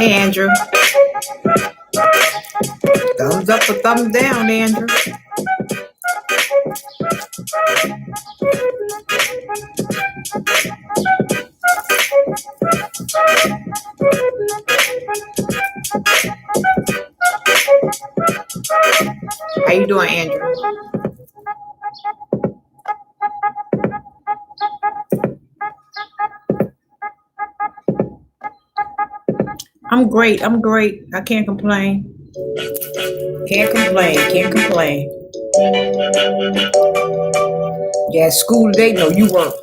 Hey, Andrew. Thumbs up or thumbs down, Andrew. How you doing, Andrew? I'm great. I'm great. I can't complain. Can't complain. Can't complain. Yeah, school today. No, you work.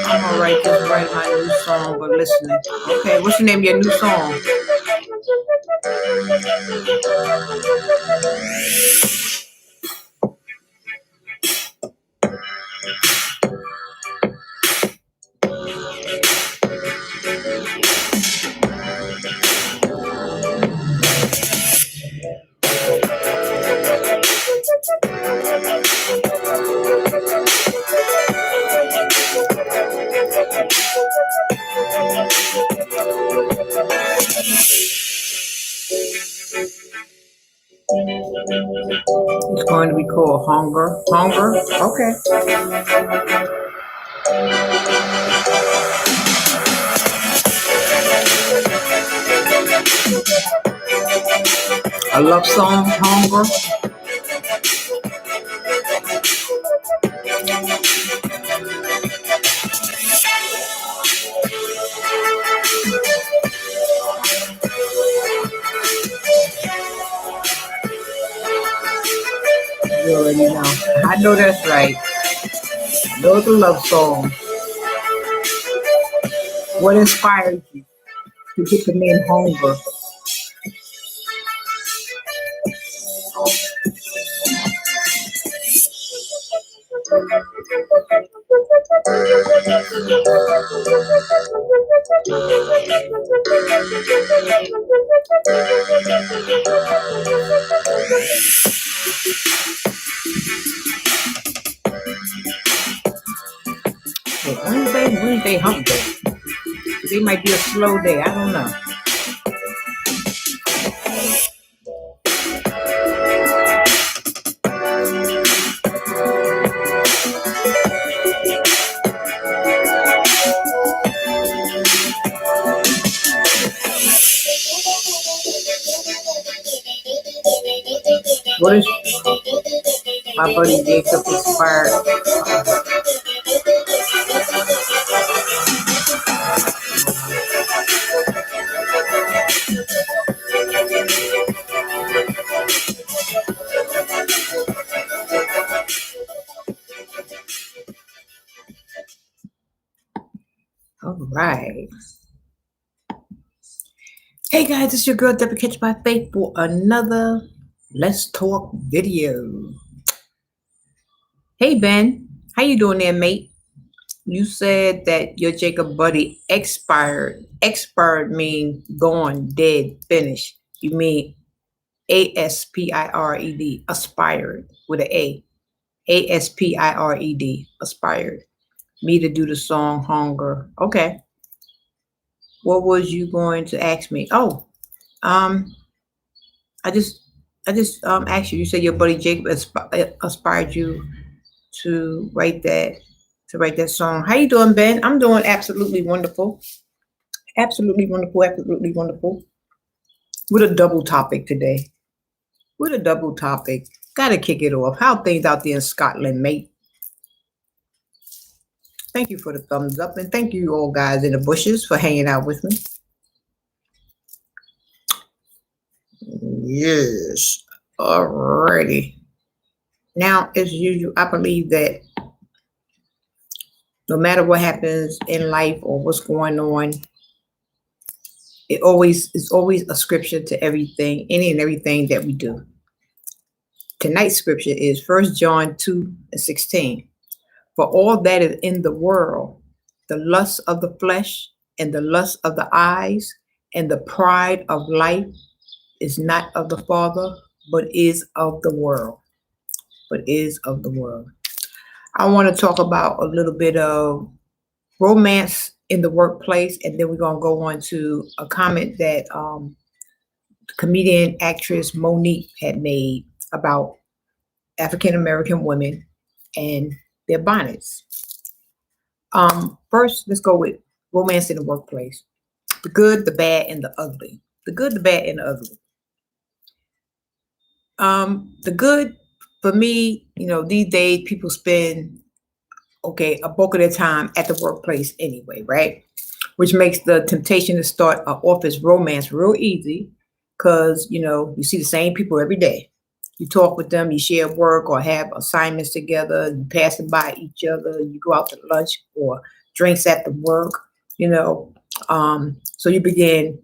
I'm gonna write my new song, but listening. Okay, what's the name of your new song? It's going to be called Hunger. Hunger? Okay. A love song, Hunger. You already know. I know that's right. Know the love song. What inspired you to get the name Hunger? Wednesday hump day. It might be a slow day. I don't know. What is my buddy Jacob inspired? All right. Hey guys, it's your girl Deborah Catch by Faith for another Let's Talk video. Hey Ben, how you doing there, mate? You said that your Jacob buddy expired. Expired mean gone, dead, finished. You mean aspired, aspired with an A. aspired, aspired. Me to do the song Hunger. Okay. What was you going to ask me? Oh, I just asked you. You said your buddy Jacob aspired you to write that song. How you doing, Ben? I'm doing absolutely wonderful. Absolutely wonderful. Absolutely wonderful. With a double topic today. With a double topic. Gotta kick it off. How things out there in Scotland, mate? Thank you for the thumbs up, and thank you all guys in the bushes for hanging out with me. Yes. Alrighty. Now, as usual, I believe that no matter what happens in life or what's going on, it's always a scripture to everything, any and everything that we do. Tonight's scripture is 1 John 2:16. For all that is in the world, the lust of the flesh and the lust of the eyes and the pride of life is not of the Father, but is of the world. but is of the world. I want to talk about a little bit of romance in the workplace, and then we're gonna go on to a comment that comedian actress Monique had made about African American women and their bonnets. First, let's go with romance in the workplace. The good, the bad, and the ugly. The good, the bad, and the ugly. The good, for me, these days people spend a bulk of their time at the workplace anyway, right? Which makes the temptation to start an office romance real easy because you see the same people every day. You talk with them, you share work or have assignments together, you pass it by each other, you go out to lunch or drinks at the work, you know. So you begin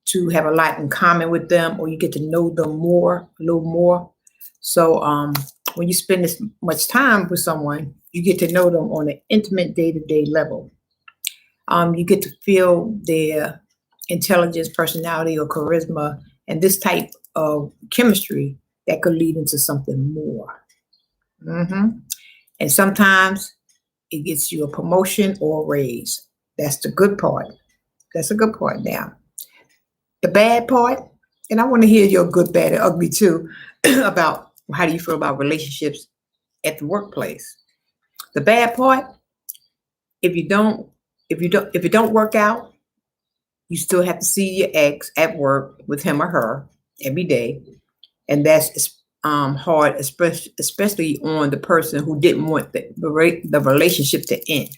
to have a lot in common with them, or you get to know them a little more. So when you spend this much time with someone, you get to know them on an intimate day-to-day level. You get to feel their intelligence, personality, or charisma, and this type of chemistry that could lead into something more. Mhm. And sometimes it gets you a promotion or a raise. That's the good part. That's a good part now. The bad part, and I want to hear your good, bad, and ugly too, about how do you feel about relationships at the workplace. The bad part, if you don't, if it don't work out, you still have to see your ex at work with him or her every day, and that's hard, especially on the person who didn't want the relationship to end.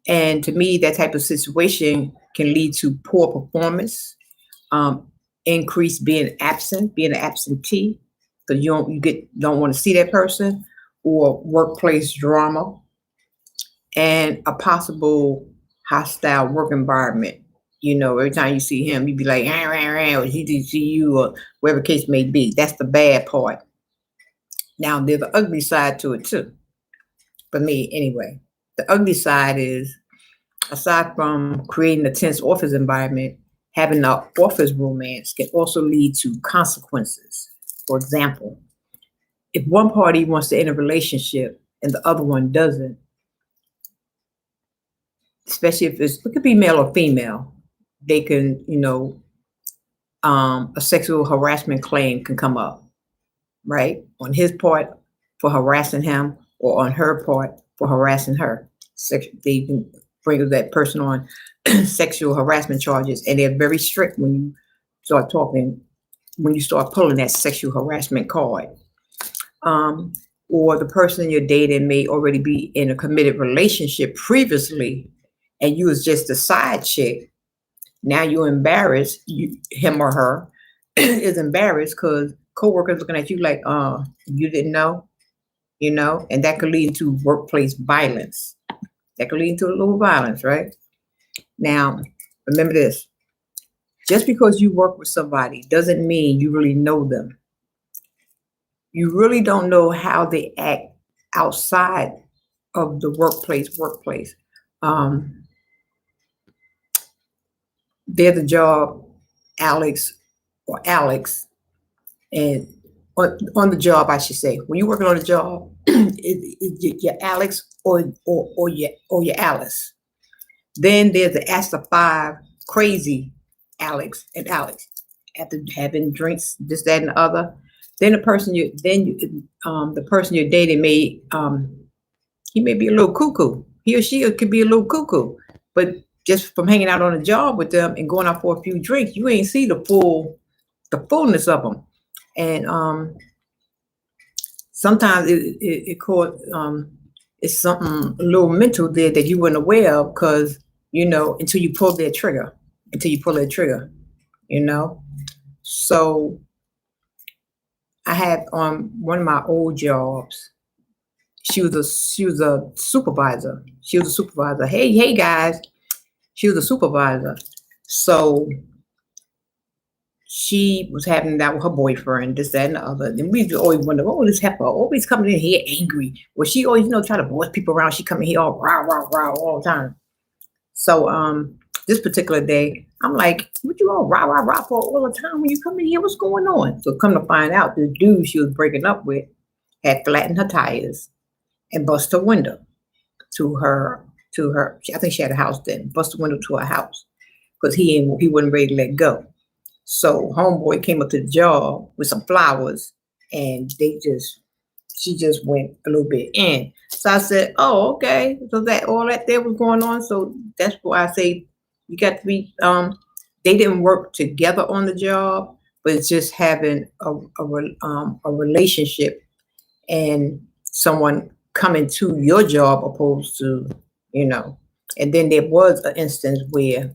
And to me, that type of situation can lead to poor performance, um, increase being an absentee, because don't want to see that person, or workplace drama, and a possible hostile work environment. Every time you see him, you'd be like, "Ah, rah, rah," or he didn't see you, or whatever case may be. That's the bad part. Now, there's the ugly side to it too, for me anyway. The ugly side is, aside from creating a tense office environment, having an office romance can also lead to consequences. For example, if one party wants to end a relationship and the other one doesn't, especially if it could be male or female, they can, a sexual harassment claim can come up, right? On his part for harassing him, or on her part for harassing her. They can bring that person on sexual harassment charges, and they're very strict start talking, when you start pulling that sexual harassment card. Or the person you're dating may already be in a committed relationship previously, and you was just a side chick. Now you're embarrassed, him or her is embarrassed because coworkers looking at you like, you didn't know, and that could lead to workplace violence. That could lead to a little violence, right? Now, remember this. Just because you work with somebody doesn't mean you really know them. You really don't know how they act outside of the workplace. Um, they're the job, Alex or Alex, and on the job, I should say, when you're working on a job, you're Alex or you're Alice. Then there's the Asta Five crazy Alex and Alex, after having drinks, this, that, and the other. Then the person you're dating he may be a little cuckoo. He or she could be a little cuckoo, but just from hanging out on a job with them and going out for a few drinks, you ain't see the fullness of them. And sometimes it's something a little mental there that you weren't aware of, because until you pull their trigger, you know. So I had on one of my old jobs. She was a supervisor. She was a supervisor. Hey guys, she was a supervisor. So she was having that with her boyfriend, this, that, and the other. And we always wonder, oh, this heifer always coming in here angry. Well, she always, try to boss people around. She coming here all rah, rah, rah all the time. So this particular day, I'm like, what you all rah rah rah for all the time when you come in here? What's going on? So come to find out, the dude she was breaking up with had flattened her tires and bust her window to her I think she had a house then, bust the window to her house because he wasn't ready to let go. So homeboy came up to the job with some flowers and she just went a little bit in. So I said, oh, okay. So that all that there was going on. So that's why I say you got to be they didn't work together on the job, but it's just having a relationship and someone coming to your job opposed to, you know. And then there was an instance where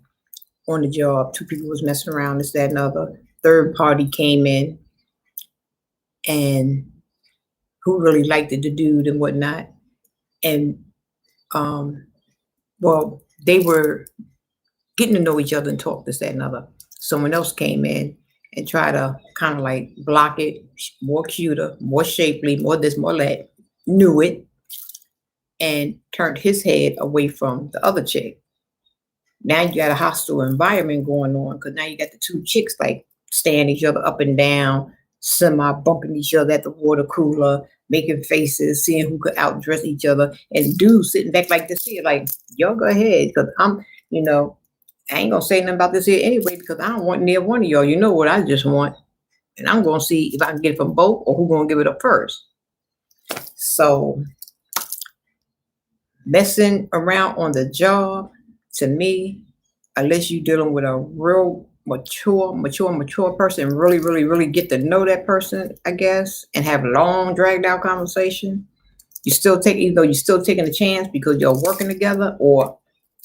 on the job, two people was messing around, this, that, and other. Third party came in and who really liked the dude and whatnot. And um, well, they were getting to know each other and talk this, that, and other. Someone else came in and tried to kind of like block it, more cuter, more shapely, more this, more that, knew it, and turned his head away from the other chick. Now you got a hostile environment going on because now you got the two chicks like staring each other up and down, semi bumping each other at the water cooler, making faces, seeing who could outdress each other, and dudes sitting back like this here, like, y'all go ahead, because I ain't gonna say nothing about this here anyway, because I don't want near one of y'all. You know what I just want. And I'm gonna see if I can get it from both or who gonna give it up first. So messing around on the job, to me, unless you're dealing with a real mature person, really, really, really get to know that person, I guess, and have long, dragged out conversation. You're still taking a chance because you're working together, or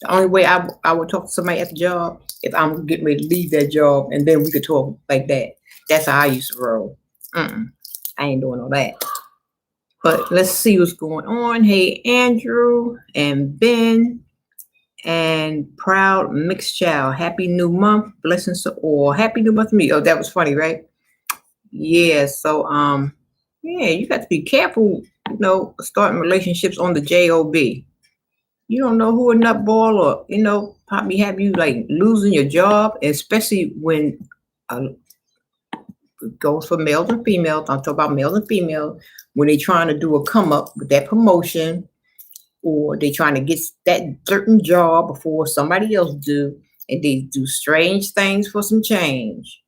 the only way I would talk to somebody at the job if I'm getting ready to leave that job, and then we could talk like that. That's how I used to roll. Mm-mm. I ain't doing all that. But let's see what's going on. Hey, Andrew and Ben and Proud Mixed Child. Happy new month. Blessings to all. Happy new month to me. Oh, that was funny, right? Yeah. So, yeah, you got to be careful, starting relationships on the job. You don't know who a nutball or, probably have you like losing your job, especially when it goes for males and females. I'm talking about males and females when they trying to do a come up with that promotion, or they trying to get that certain job before somebody else do, and they do strange things for some change.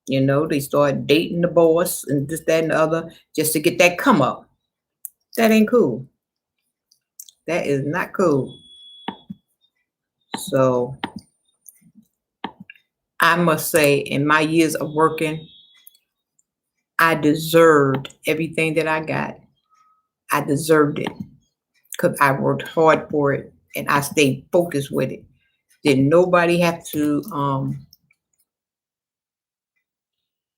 They start dating the boss and this, that, and the other just to get that come up. That ain't cool. That is not cool. So I must say, in my years of working, I deserved everything that I got. I deserved it because I worked hard for it and I stayed focused with it. Did nobody have to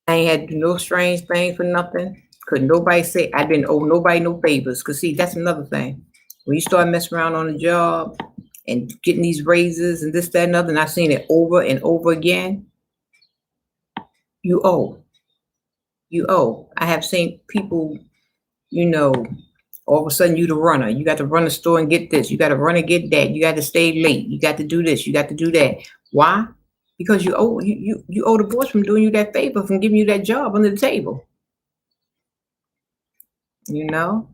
I ain't had to do no strange things for nothing. Could nobody say I didn't owe nobody no favors? Cause see, that's another thing. When you start messing around on the job and getting these raises and this, that, and other, and I've seen it over and over again, you owe. You owe. I have seen people, you know, all of a sudden you the runner. You got to run the store and get this. You got to run and get that. You got to stay late. You got to do this. You got to do that. Why? Because you owe the boss from doing you that favor, from giving you that job under the table. You know,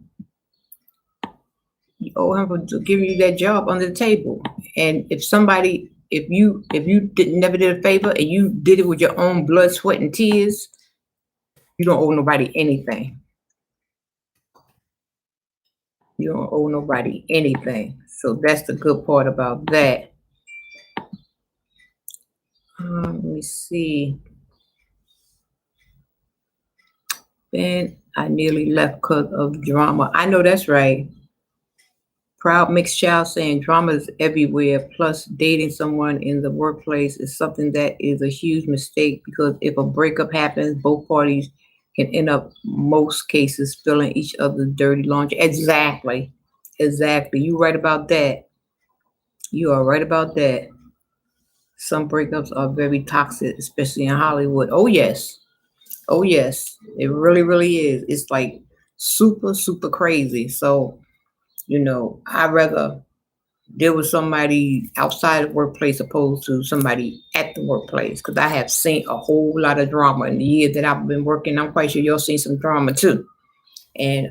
you owe him for giving you that job under the table. And if you never did a favor and you did it with your own blood, sweat, and tears, you don't owe nobody anything. You don't owe nobody anything. So that's the good part about that. Let me see. Ben, I nearly left because of drama. I know that's right. Proud Mixed Child saying drama is everywhere. Plus, dating someone in the workplace is something that is a huge mistake because if a breakup happens, both parties can end up, most cases, spilling each other's dirty laundry. Exactly. Exactly. You right about that. You are right about that. Some breakups are very toxic, especially in Hollywood. Oh, yes. Oh, yes. It really, really is. It's like super, super crazy. So, I'd rather there was somebody outside the workplace opposed to somebody at the workplace. Because I have seen a whole lot of drama in the year that I've been working. I'm quite sure y'all seen some drama too. And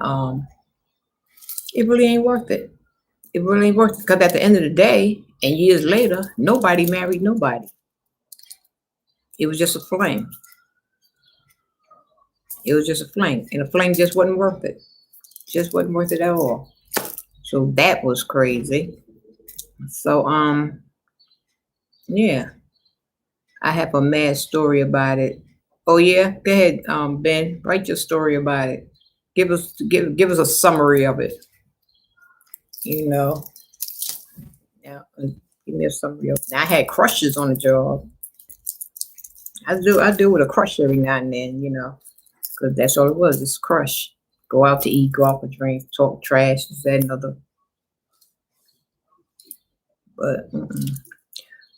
it really ain't worth it. It really ain't worth it. Because at the end of the day, and years later, nobody married nobody. It was just a flame. It was just a flame. And a flame just wasn't worth it. Just wasn't worth it at all. So that was crazy. So yeah, I have a mad story about it. Oh yeah, go ahead, Ben. Write your story about it. Give us a summary of it. You know, yeah. Give me a summary of it. Now, I had crushes on the job. I do with a crush every now and then. Because that's all it was. It's a crush. Go out to eat, go out for drink, talk trash, this, that, and other. But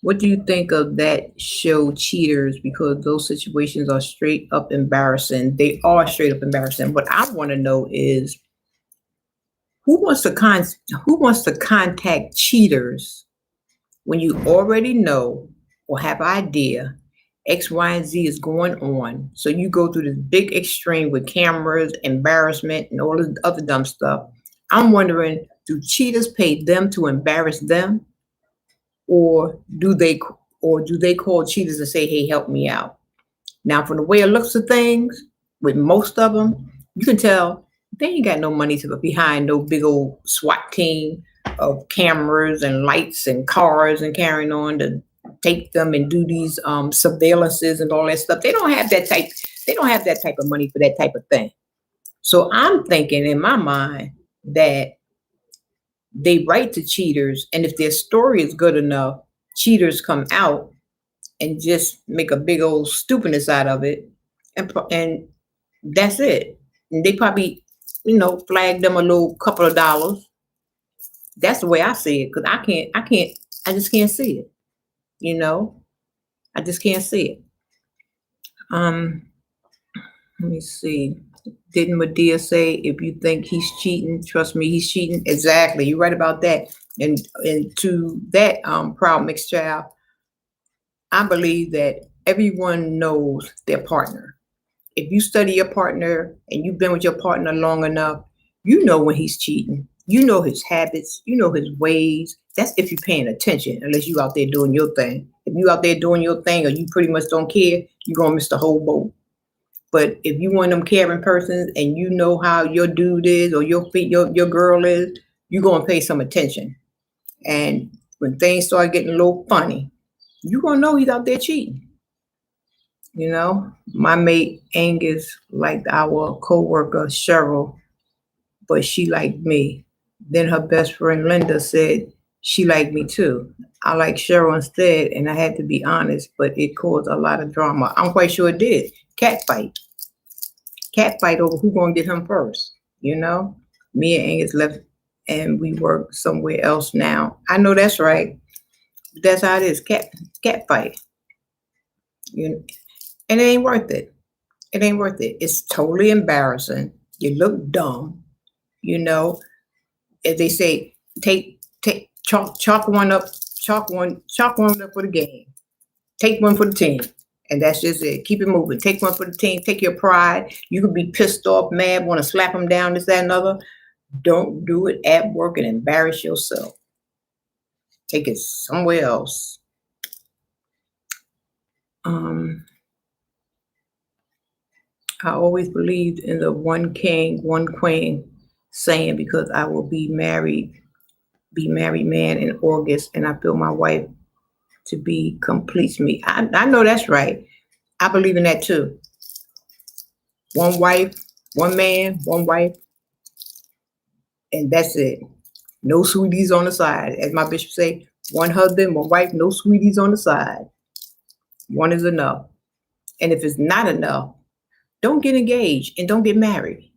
what do you think of that show, Cheaters? Because those situations are straight up embarrassing. They are straight up embarrassing. What I want to know is who wants to contact cheaters when you already know or have idea X, Y, and Z is going on. So you go through this big extreme with cameras, embarrassment, and all this other dumb stuff. I'm wondering, do cheaters pay them to embarrass them? Or do they call cheaters and say, hey, help me out? Now, from the way it looks of things, with most of them, you can tell they ain't got no money to behind no big old SWAT team of cameras and lights and cars and carrying on to take them and do these surveillances and all that stuff. They don't have that type of money for that type of thing. So I'm thinking in my mind that they write to cheaters, and if their story is good enough, cheaters come out and just make a big old stupidness out of it, and that's it. And they probably, flag them a little couple of dollars. That's the way I see it, because I just can't see it. I just can't see it. Let me see. Didn't Medea say, if you think he's cheating, trust me, he's cheating? Exactly. You're right about that. And to that proud mixed child, I believe that everyone knows their partner. If you study your partner and you've been with your partner long enough, you know when he's cheating. You know his habits. You know his ways. That's if you're paying attention, unless you out there doing your thing. If you out there doing your thing or you pretty much don't care, you're going to miss the whole boat. But if you one of them caring persons and you know how your dude is or your girl is, you're going to pay some attention. And when things start getting a little funny, you're going to know he's out there cheating. My mate Angus liked our co-worker Cheryl, but she liked me. Then her best friend Linda said she liked me too. I like Cheryl instead, and I had to be honest, but it caused a lot of drama. I'm quite sure it did. Cat fight over who gonna get him first. Me and Angus left, and we work somewhere else now. I know that's right. That's how it is. Cat fight. And it ain't worth it. It ain't worth it. It's totally embarrassing. You look dumb. As they say, chalk one up for the game. Take one for the team. And that's just it. Keep it moving. Take one for the team. Take your pride. You could be pissed off, mad, want to slap them down, this, that, and other. Don't do it at work and embarrass yourself. Take it somewhere else. I always believed in the one king, one queen saying, because I will be married man in August, and I feel my wife to be completes me. I know that's right. I believe in that too. One wife, one man, one wife, and that's it. No sweeties on the side. As my bishop say, one husband, one wife, no sweeties on the side. One is enough. And if it's not enough, don't get engaged and don't get married.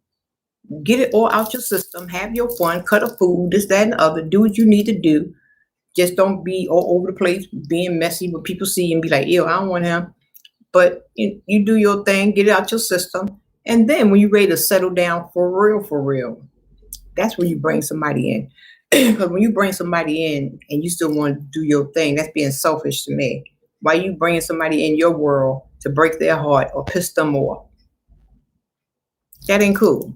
Get it all out your system. Have your fun. Cut a food, this, that, and the other. Do what you need to do. Just don't be all over the place being messy when people see you and be like, ew, I don't want him. But you do your thing. Get it out your system. And then when you're ready to settle down for real, that's when you bring somebody in. Because when you bring somebody in and you still want to do your thing, that's being selfish to me. Why you bringing somebody in your world to break their heart or piss them off? That ain't cool.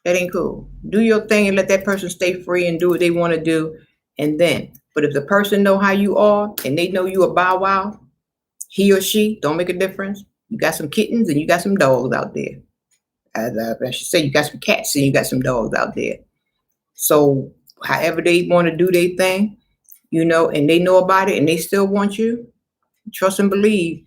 That ain't cool. Do your thing and let that person stay free and do what they want to do. And then, but if the person know how you are and they know you a bow wow, he or she don't make a difference. You got some kittens and you got some dogs out there. As I should say, you got some cats and you got some dogs out there. So however they want to do their thing, and they know about it and they still want you, trust and believe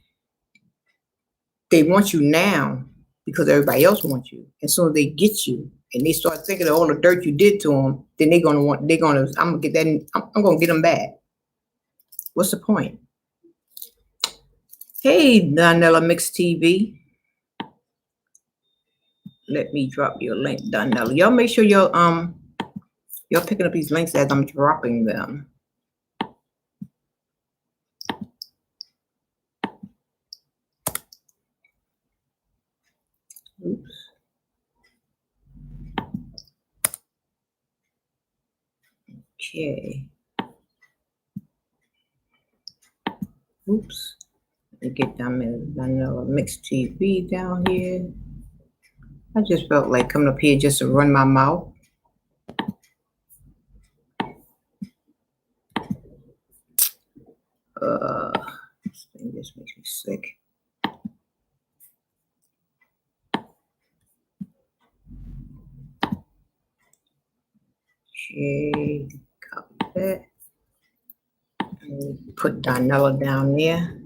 they want you now because everybody else wants you. And so they get you and they start thinking of all the dirt you did to them, then I'm gonna get that, I'm gonna get them back. What's the point? Hey, Donella Mix TV. Let me drop your link, Donella. Y'all make sure y'all picking up these links as I'm dropping them. Oops. Okay. Oops. Let me get Donella Mix TV down here. I just felt like coming up here just to run my mouth. This thing just makes me sick. Okay, copy that. And put Donella down there.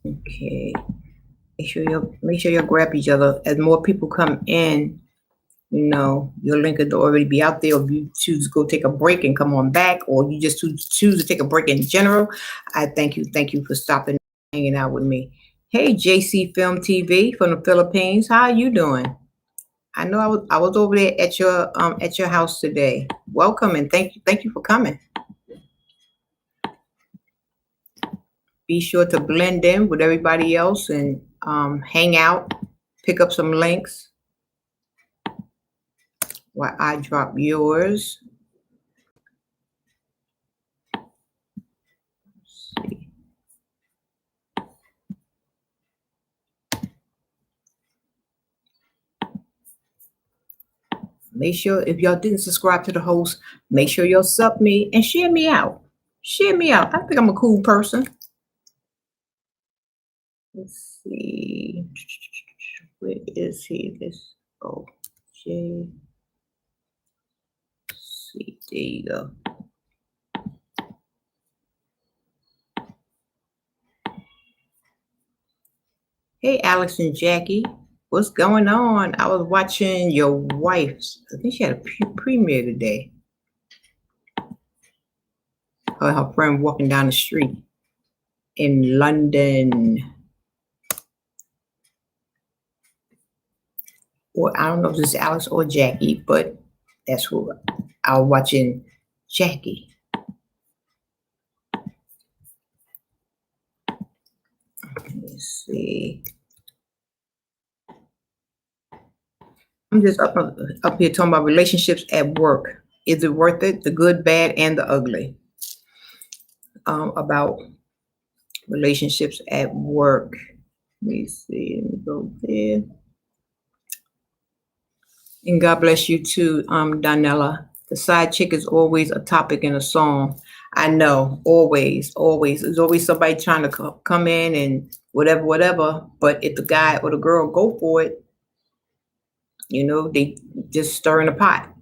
Okay. Make sure you grab each other. As more people come in, your link could already be out there. Or if you choose to go take a break and come on back, or you just choose to take a break in general, I thank you. Thank you for stopping and hanging out with me. Hey, JC Film TV from the Philippines. How are you doing? I know I was over there at your house today. Welcome and thank you for coming. Be sure to blend in with everybody else and hang out, pick up some links while I drop yours. Let's see. Make sure if y'all didn't subscribe to the host, make sure y'all sub me and share me out. Share me out. I think I'm a cool person. Let's see. Where is he? This J. See, there you go. Hey, Alex and Jackie. What's going on? I was watching your wife's. I think she had a premiere today. Her friend walking down the street in London. Or I don't know if this is Alex or Jackie, but that's who I was watching. Jackie. Let's see. I'm just up here talking about relationships at work. Is it worth it? The good, bad, and the ugly. About relationships at work. Let me see. Let me go there. And God bless you too, Donella. The side chick is always a topic in a song. I know, always. There's always somebody trying to come in and whatever. But if the guy or the girl go for it, they just stir in the pot.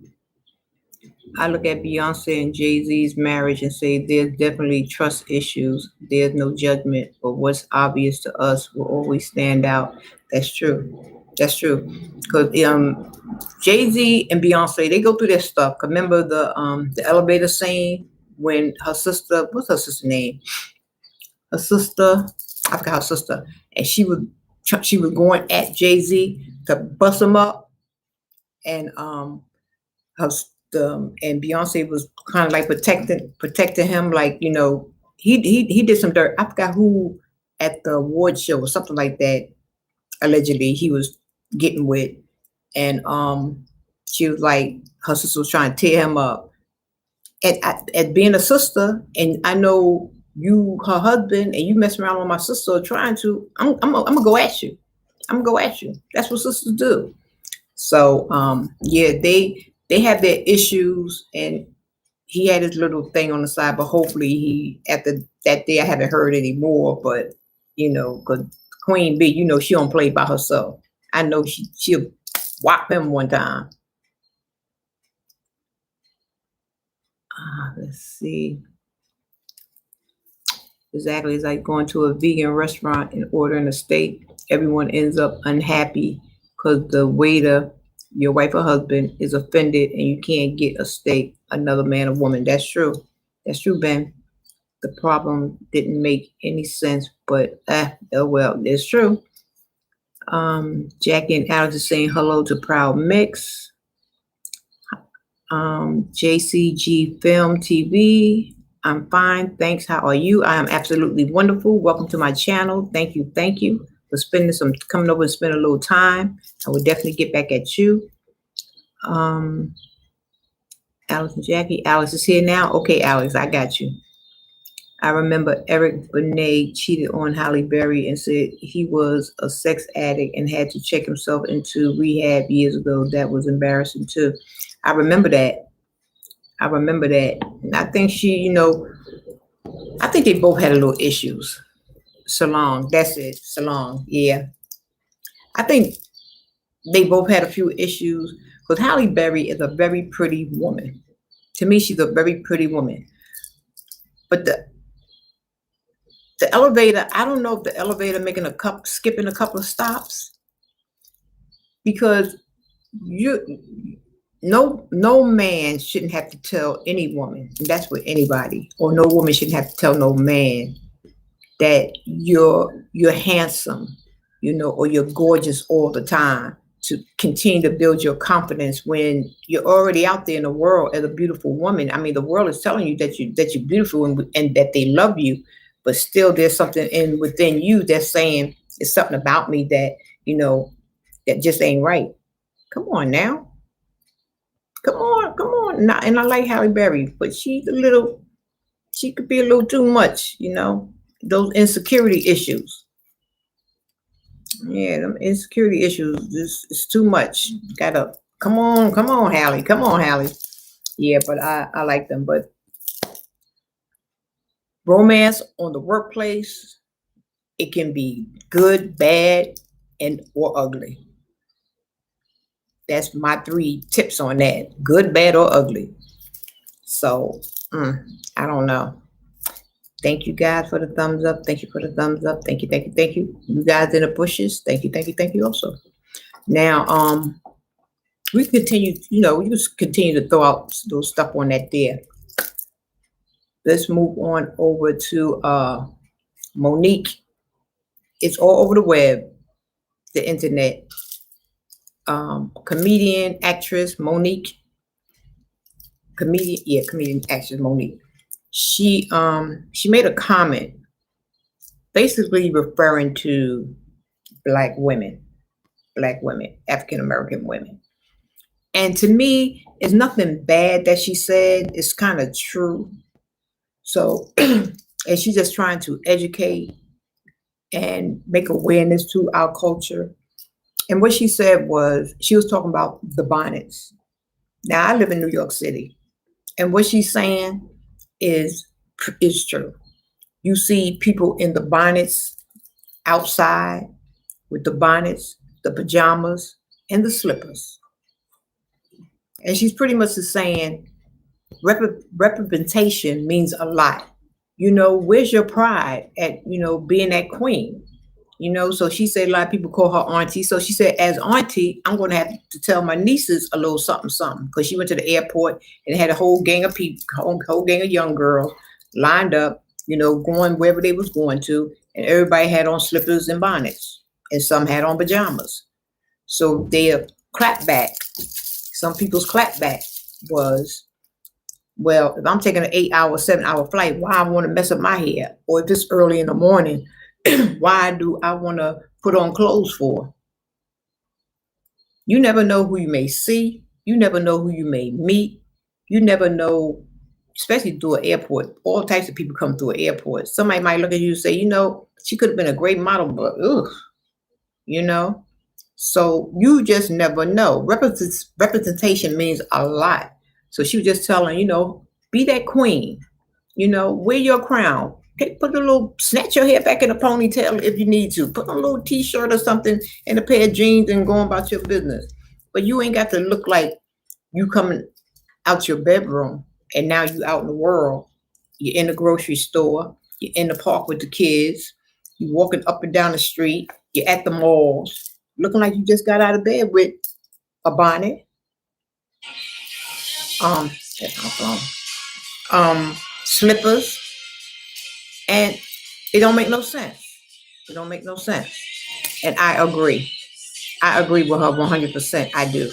I look at Beyonce and Jay-Z's marriage and say there's definitely trust issues. There's no judgment, but what's obvious to us will always stand out. That's true. Because Jay-Z and Beyonce, they go through their stuff. Remember the elevator scene when her sister, what's her sister's name? Her sister, I forgot her sister, and she was going at Jay-Z to bust him up, and and Beyonce was kind of like protecting him, like he did some dirt. I forgot who at the award show or something like that. Allegedly, he was getting with, And she was like, her sister was trying to tear him up. And at being a sister, and I know you, her husband, and you mess around with my sister trying to, I'm gonna go at you. I'm gonna go at you. That's what sisters do. So yeah, they have their issues, and he had his little thing on the side, but hopefully he, after that day, I haven't heard any more. But because Queen B, she don't play by herself. I know she'll whop him one time. Let's see. Exactly. It's like going to a vegan restaurant and ordering a steak. Everyone ends up unhappy because the waiter, your wife or husband, is offended and you can't get a steak, another man or woman. That's true. That's true, Ben. The problem didn't make any sense, but oh well, it's true. Jackie and Alex is saying hello to Proud Mix. JCG Film TV. I'm fine. Thanks. How are you? I am absolutely wonderful. Welcome to my channel. Thank you. Thank you for coming over and spending a little time. I will definitely get back at you. Alex and Jackie. Alex is here now. Okay, Alex, I got you. I remember Eric Bonnets cheated on Halle Berry and said he was a sex addict and had to check himself into rehab years ago. That was embarrassing too. I remember that. And I think I think they both had a little issues. Salon, that's it. Salon, yeah. I think they both had a few issues because Halle Berry is a very pretty woman. To me, she's a very pretty woman. But the elevator, I don't know if the elevator skipping a couple of stops, because no man shouldn't have to tell any woman, and that's with anybody, or no woman shouldn't have to tell no man that you're handsome, or you're gorgeous all the time, to continue to build your confidence when you're already out there in the world as a beautiful woman. I mean, the world is telling you that you're beautiful and that they love you, but still there's something within you that's saying it's something about me that that just ain't right. Come on now. Come on. And I like Halle Berry, but she could be a little too much, those insecurity issues. Yeah, them insecurity issues, it's too much. Gotta, come on, Halle. Yeah, but I like them. But romance on the workplace, it can be good, bad, or ugly. That's my 3 tips on that. Good, bad, or ugly. So, I don't know. Thank you guys for the thumbs up. Thank you for the thumbs up. Thank you. You guys in the bushes. Thank you also. Now, we continue, we just continue to throw out those stuff on that there. Let's move on over to Monique. It's all over the web, the internet. Comedian, actress Monique. Comedian, actress Monique. She made a comment basically referring to black women, African American women. And to me, it's nothing bad that she said. It's kind of true. So, and she's just trying to educate and make awareness to our culture. And what she said was, she was talking about the bonnets. Now, I live in New York City, and what she's saying is true. You see people in the bonnets outside with the bonnets, the pajamas, and the slippers. And she's pretty much saying representation means a lot. Where's your pride at, being that queen? So she said a lot of people call her auntie. So she said, as auntie, I'm going to have to tell my nieces a little something, because she went to the airport and had a whole gang of people, whole gang of young girls lined up, going wherever they was going to. And everybody had on slippers and bonnets, and some had on pajamas. So their clapback, some people's clapback was, well, if I'm taking an 8-hour, 7-hour flight, why I want to mess up my hair? Or if it's early in the morning, why do I want to put on clothes for? You never know who you may see. You never know who you may meet. You never know, especially through an airport. All types of people come through an airport. Somebody might look at you and say, she could have been a great model, but ugh, you know. So you just never know. Representation means a lot. So she was just telling, be that queen. Wear your crown. Okay, snatch your hair back in a ponytail if you need to. Put on a little t-shirt or something and a pair of jeans and go about your business. But you ain't got to look like you coming out your bedroom and now you out in the world. You're in the grocery store. You're in the park with the kids. You're walking up and down the street. You're at the malls, looking like you just got out of bed with a bonnet, that's my phone, slippers, and it don't make no sense. It don't make no sense. And I agree. I agree with her 100%. I do.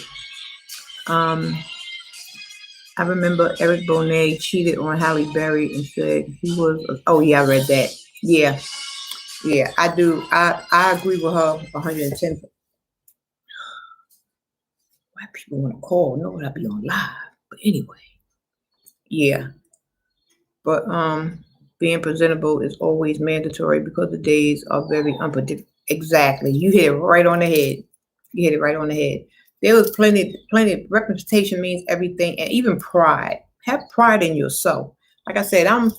I remember Eric Bonnets cheated on Halle Berry and said he was. Oh yeah, I read that. Yeah, I do. I agree with her 110. Why people want to call? No, I'll be on live. But anyway, yeah. But being presentable is always mandatory because the days are very unpredictable. Exactly. You hit it right on the head. You hit it right on the head. There was plenty. Representation means everything, and even pride. Have pride in yourself. Like I said, I'm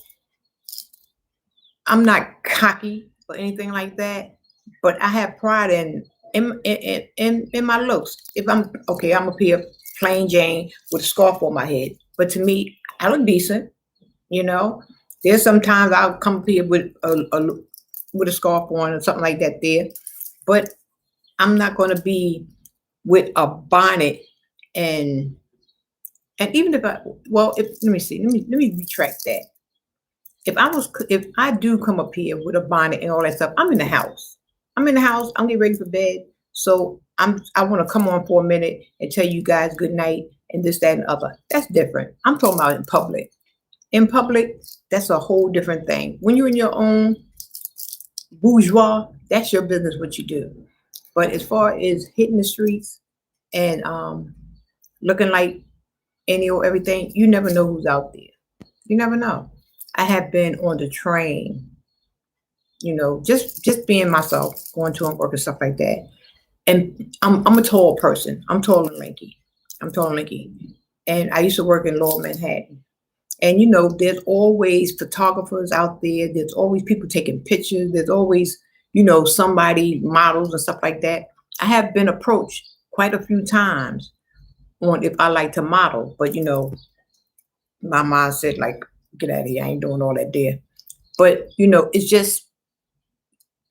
not cocky or anything like that, but I have pride in my looks. If I'm okay, I'm up here plain Jane with a scarf on my head, but to me, I look decent. There's sometimes I'll come up here with a scarf on or something like that there, but I'm not going to be with a bonnet and even if let me see, let me retract that. If I do come up here with a bonnet and all that stuff, I'm in the house. I'm getting ready for bed. So I want to come on for a minute and tell you guys good night and this, that, and other. That's different. I'm talking about in public. In public, that's a whole different thing. When you're in your own bourgeois, that's your business what you do. But as far as hitting the streets and looking like any or everything, you never know who's out there. You never know. I have been on the train, just being myself, going to and work and stuff like that. And I'm a tall person. I'm tall and lanky. And I used to work in Lower Manhattan. And there's always photographers out there. There's always people taking pictures. There's always, somebody, models and stuff like that. I have been approached quite a few times on if I like to model, but my mom said like, get out of here. I ain't doing all that there. But it's just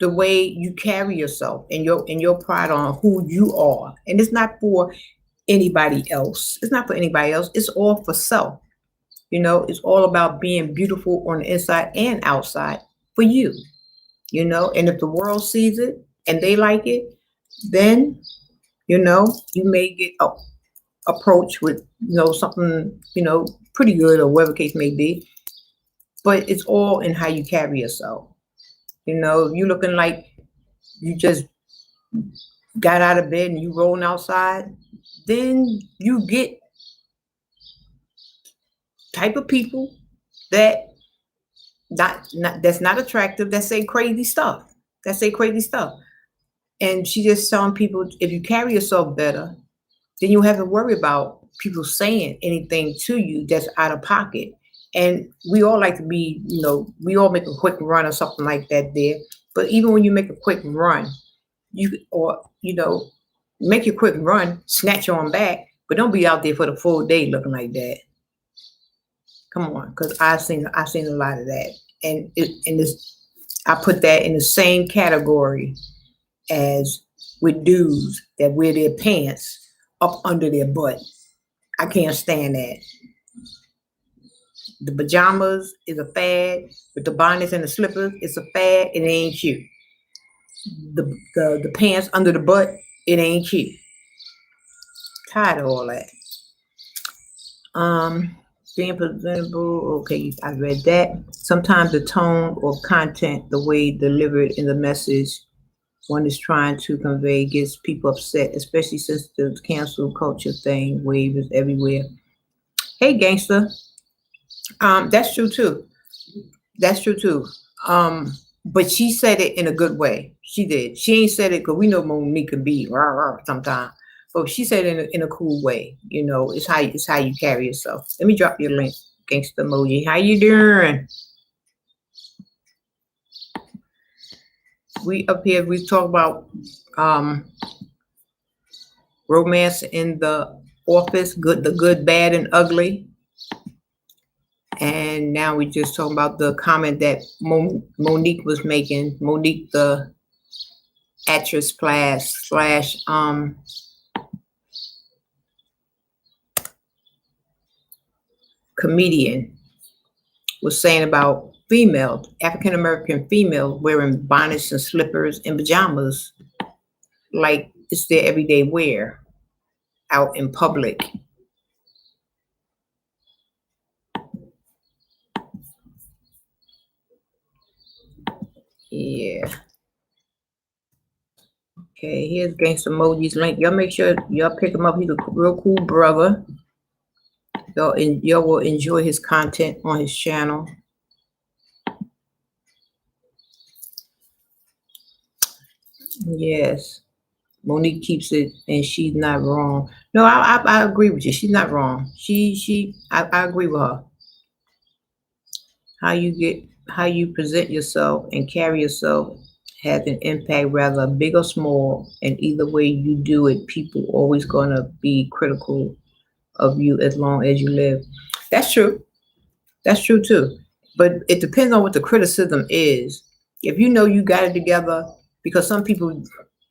the way you carry yourself and your pride on who you are. And it's not for anybody else. It's not for anybody else. It's all for self. It's all about being beautiful on the inside and outside for you. And if the world sees it and they like it, then you may get approached with something pretty good or whatever case may be. But it's all in how you carry yourself. You looking like you just got out of bed and you rolling outside, then you get type of people that that's not attractive, that say crazy stuff. And she just telling people, if you carry yourself better, then you have to worry about people saying anything to you that's out of pocket. And we all like to be, we all make a quick run or something like that there. But even when you make a quick run, make your quick run, snatch on back, but don't be out there for the full day looking like that. Come on, because I've seen a lot of that, and I put that in the same category as with dudes that wear their pants up under their butt. I can't stand that. The pajamas is a fad, but the bonnets and the slippers, it's a fad, and it ain't cute. The pants under the butt, it ain't cute. Tired of all that. Being presentable, okay, I read that. Sometimes the tone or content, the way delivered in the message one is trying to convey gets people upset, especially since the cancel culture thing wave is everywhere. Hey, gangster. That's true too. That's true too. Um, but she said it in a good way. She did. She ain't said it because we know Monique can be rah rah sometimes. But she said it in a cool way. You know, it's how you carry yourself. Let me drop your link, gangster emoji. How you doing? We up here. We talk about um romance in the office, good, the good, bad, and ugly. And now we just talking about the comment that Monique was making. Monique, the actress slash comedian, was saying about female African American female wearing bonnets and slippers and pajamas like it's their everyday wear out in public. Yeah. Okay, here's Gangsta Emoji's link. Y'all make sure y'all pick him up. He's a real cool brother. Y'all will enjoy his content on his channel. Yes. Monique keeps it, and she's not wrong. No, I agree with you. She's not wrong. I agree with her. How you present yourself and carry yourself has an impact, rather big or small. And either way you do it, people always gonna be critical of you as long as you live. That's true. That's true too. But it depends on what the criticism is. If you know you got it together, because some people,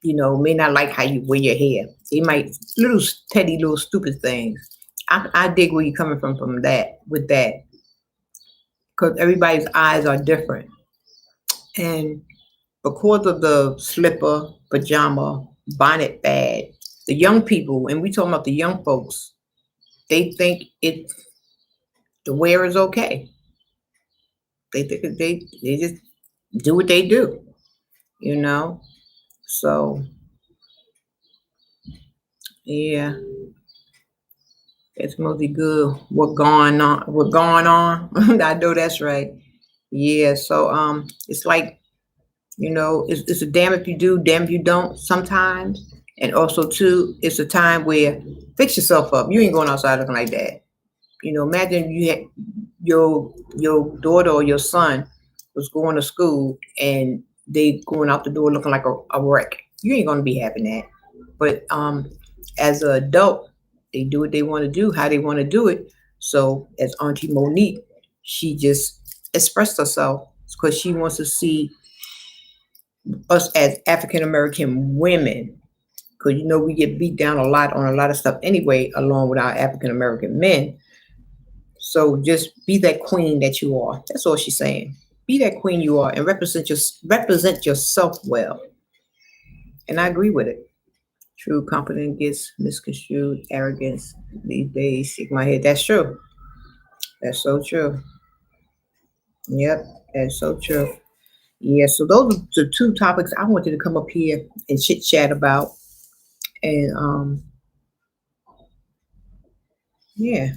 may not like how you wear your hair. They might little petty, little stupid things. I dig where you're coming from that with that, because everybody's eyes are different. And because of the slipper, pajama, bonnet fad, the young people, and we talking about the young folks, they think the wear is okay. They think they just do what they do, you know. So yeah, it's mostly good. What going on? What going on? I know that's right. Yeah. So it's like it's a damn if you do, damn if you don't. Sometimes, and also too, it's a time where fix yourself up. You ain't going outside looking like that. Imagine you had your daughter or your son was going to school and they going out the door looking like a wreck. You ain't gonna be having that. But as an adult, they do what they want to do, how they want to do it. So as Auntie Monique, she just expressed herself because she wants to see us as African American women. Because we get beat down a lot on a lot of stuff anyway, along with our African American men. So just be that queen that you are. That's all she's saying. Be that queen you are and represent yourself well. And I agree with it. True confidence gets misconstrued. Arrogance these days. Shake my head. That's true. That's so true. Yep, that's so true. Yeah. So those are the two topics I wanted to come up here and chit chat about. And yeah,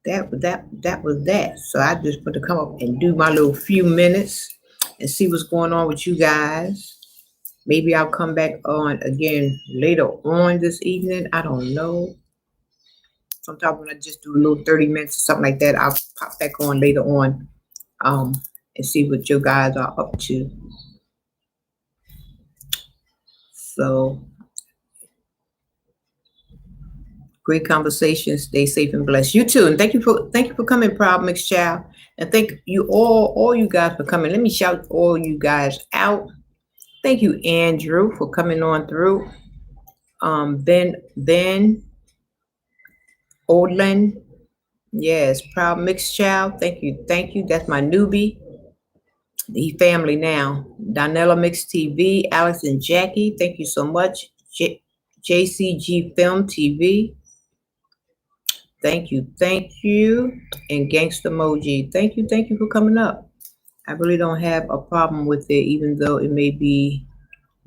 that was that. So I just want to come up and do my little few minutes and see what's going on with you guys. Maybe I'll come back on again later on this evening. I don't know. Sometimes when I just do a little 30 minutes or something like that, I'll pop back on later on um, and see what you guys are up to. So great conversation. Stay safe and blessed. You too. And thank you for coming, Proud Mixed Child. And thank you all you guys for coming. Let me shout all you guys out. Thank you, Andrew, for coming on through. Ben Odlin, yes, Proud Mixed Child. Thank you. That's my newbie. The family now. Donella Mixed TV, Alex and Jackie. Thank you so much. JCG Film TV. Thank you. And Gangsta Emoji. Thank you for coming up. I really don't have a problem with it, even though it may be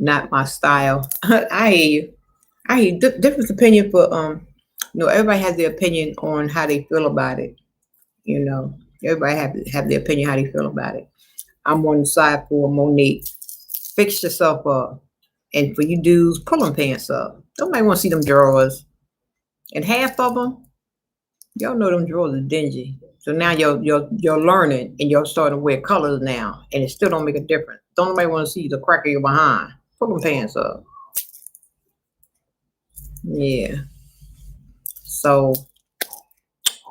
not my style. I hear you. I hear different opinion for everybody has their opinion on how they feel about it. You know, everybody have their opinion how they feel about it. I'm on the side for Monique. Fix yourself up, and for you dudes, pull them pants up. Nobody want to see them drawers, and half of them, y'all know them drawers are dingy. So now you're learning and you're starting to wear colors now, and it still don't make a difference. Don't nobody want to see the crack of your behind. Pull them pants up. Yeah. So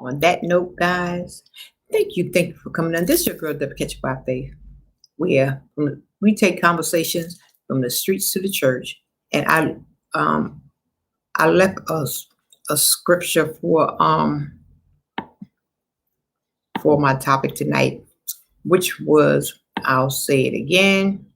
on that note, guys, thank you for coming on. This is your girl, Deborah Catch by Faith, where we take conversations from the streets to the church, and I left us a scripture for my topic tonight, which was, I'll say it again,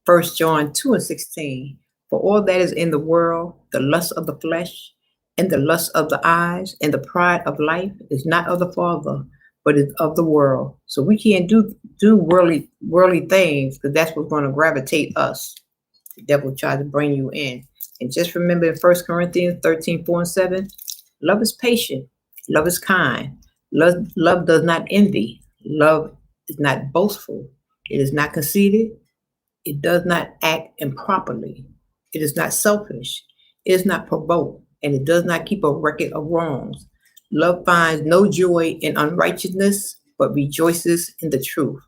1 John 2:16. For all that is in the world, the lust of the flesh and the lust of the eyes and the pride of life is not of the Father, but is of the world. So we can't do worldly things, because that's what's going to gravitate us. The devil tries to bring you in. And just remember in 1 Corinthians 13:4-7, love is patient, love is kind, love does not envy, love is not boastful, it is not conceited, it does not act improperly, it is not selfish, it is not provoked, and it does not keep a record of wrongs. Love finds no joy in unrighteousness, but rejoices in the truth.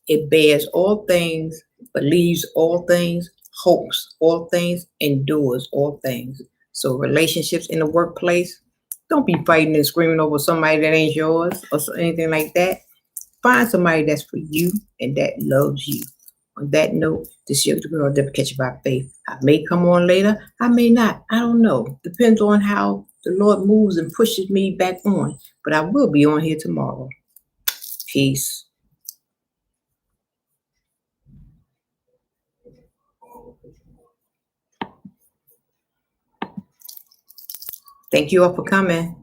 It bears all things, believes all things, hopes all things, endures all things. So relationships in the workplace, don't be fighting and screaming over somebody that ain't yours or anything like that. Find somebody that's for you and that loves you. On that note, this is your girl, Deborah Catch by Faith. I may come on later, I may not. I don't know. Depends on how the Lord moves and pushes me back on. But I will be on here tomorrow. Peace. Thank you all for coming.